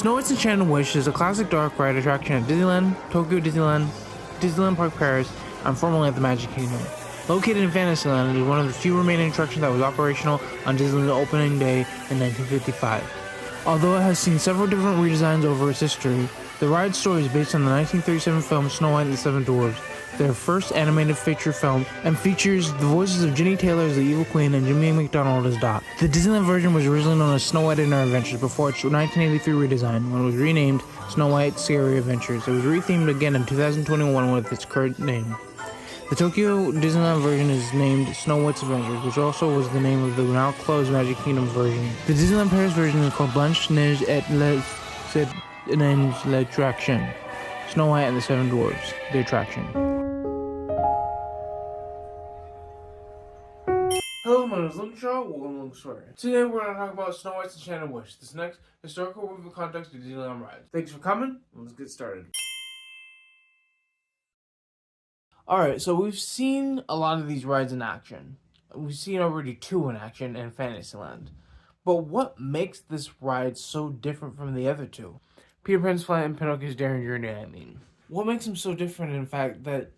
Snow White's Enchanted Wish is a classic dark ride attraction at Disneyland, Tokyo Disneyland, Disneyland Park Paris, and formerly at the Magic Kingdom. Located in Fantasyland, it is one of the few remaining attractions that was operational on Disneyland's opening day in 1955. Although it has seen several different redesigns over its history, the ride's story is based on the 1937 film Snow White and the Seven Dwarfs, their first animated feature film, and features the voices of Ginny Taylor as the Evil Queen and Jimmy McDonald as Dot. The Disneyland version was originally known as Snow White and Her Adventures before its 1983 redesign, when it was renamed Snow White's Scary Adventures. It was rethemed again in 2021 with its current name. The Tokyo Disneyland version is named Snow White's Adventures, which also was the name of the now closed Magic Kingdom version. The Disneyland Paris version is called Blanche Neige et l'Attraction. Snow White and the Seven Dwarfs, the attraction. Hello, my name is LogansStory. Welcome to LogansStory. Today we're going to talk about Snow White's Enchanted Wish, this next historical overview context of Disneyland rides. Thanks for coming, let's get started. Alright, so we've seen a lot of these rides in action. We've seen already 2 in action in Fantasyland. But what makes this ride so different from the other 2? Peter Pan's Flight and Pinocchio's Daring Journey, I mean. What makes them so different, in fact, that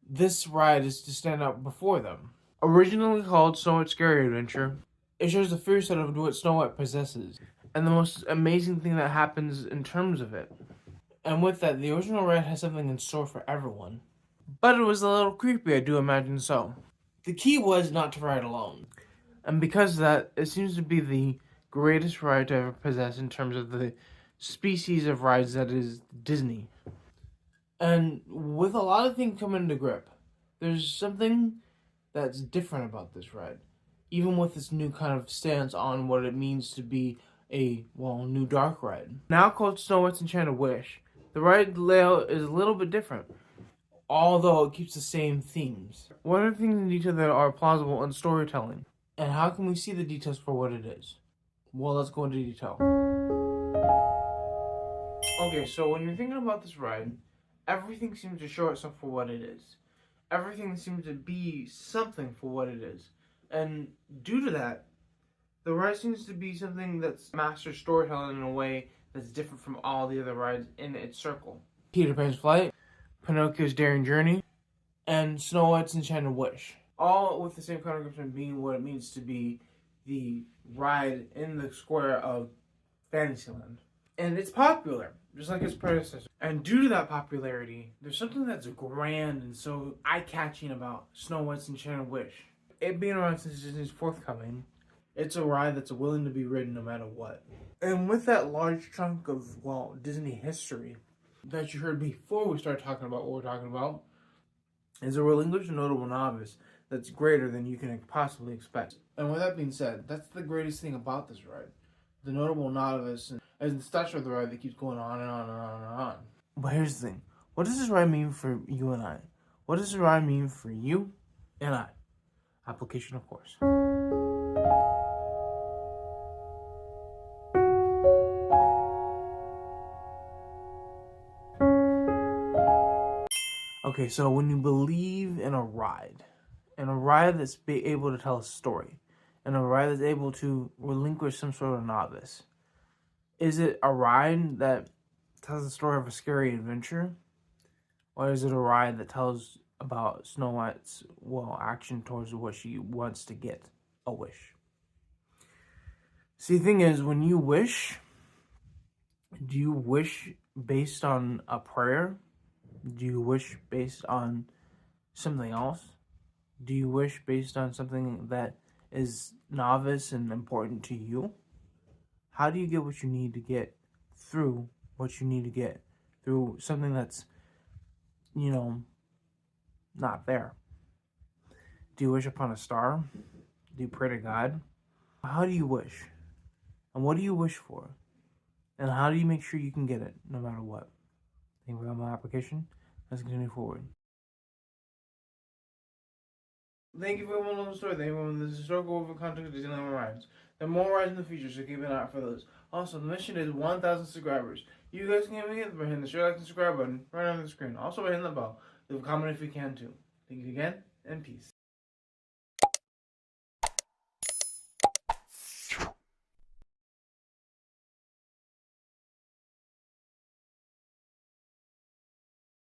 this ride is to stand out before them? Originally called Snow White's Scary Adventure, it shows the fear set of what Snow White possesses, and the most amazing thing that happens in terms of it. And with that, the original ride has something in store for everyone. But it was a little creepy, I do imagine so. The key was not to ride alone. And because of that, it seems to be the greatest ride to ever possess in terms of the species of rides that is Disney. And with a lot of things coming into grip, there's something that's different about this ride. Even with this new kind of stance on what it means to be a, new dark ride. Now called Snow White's Enchanted Wish, the ride layout is a little bit different, although it keeps the same themes. What are things in detail that are plausible in storytelling? And how can we see the details for what it is? Well, let's go into detail. Okay, so when you're thinking about this ride, everything seems to show itself for what it is. Everything seems to be something for what it is. And due to that, the ride seems to be something that's master storytelling in a way that's different from all the other rides in its circle. Peter Pan's Flight, Pinocchio's Daring Journey, and Snow White's Enchanted Wish. All with the same kind of description being what it means to be the ride in the square of Fantasyland. And it's popular, just like its predecessor. And due to that popularity, there's something that's grand and so eye-catching about Snow White's Enchanted Wish. It being around since Disney's forthcoming, it's a ride that's willing to be ridden no matter what. And with that large chunk of, Disney history that you heard before we started talking about what we're talking about, is a relinquished notable novice that's greater than you can possibly expect. And with that being said, that's the greatest thing about this ride. The notable novice and the stature of the ride that keeps going on and on and on and on. But here's the thing. What does this ride mean for you and I? What does this ride mean for you and I? Application, of course. Okay, so when you believe in a ride that's able to tell a story, and a ride that's able to relinquish some sort of novice, is it a ride that tells the story of a scary adventure? Or is it a ride that tells about Snow White's, action towards what she wants to get, a wish? See, the thing is, when you wish, do you wish based on a prayer? Do you wish based on something else? Do you wish based on something that is novice and important to you? How do you get what you need to get through what you need to get through something that's, not there? Do you wish upon a star? Do you pray to God? How do you wish? And what do you wish for? And how do you make sure you can get it no matter what? Think we got my application? Let's continue forward. Thank you for watching LogansStory. Thank you for watching this historical over content of Disneyland rides. There are more rides in the future, so keep an eye out for those. Also, the mission is 1,000 subscribers. You guys can make it by hitting the share, like, and subscribe button right on the screen. Also by hitting the bell. Leave a comment if you can too. Thank you again, and peace.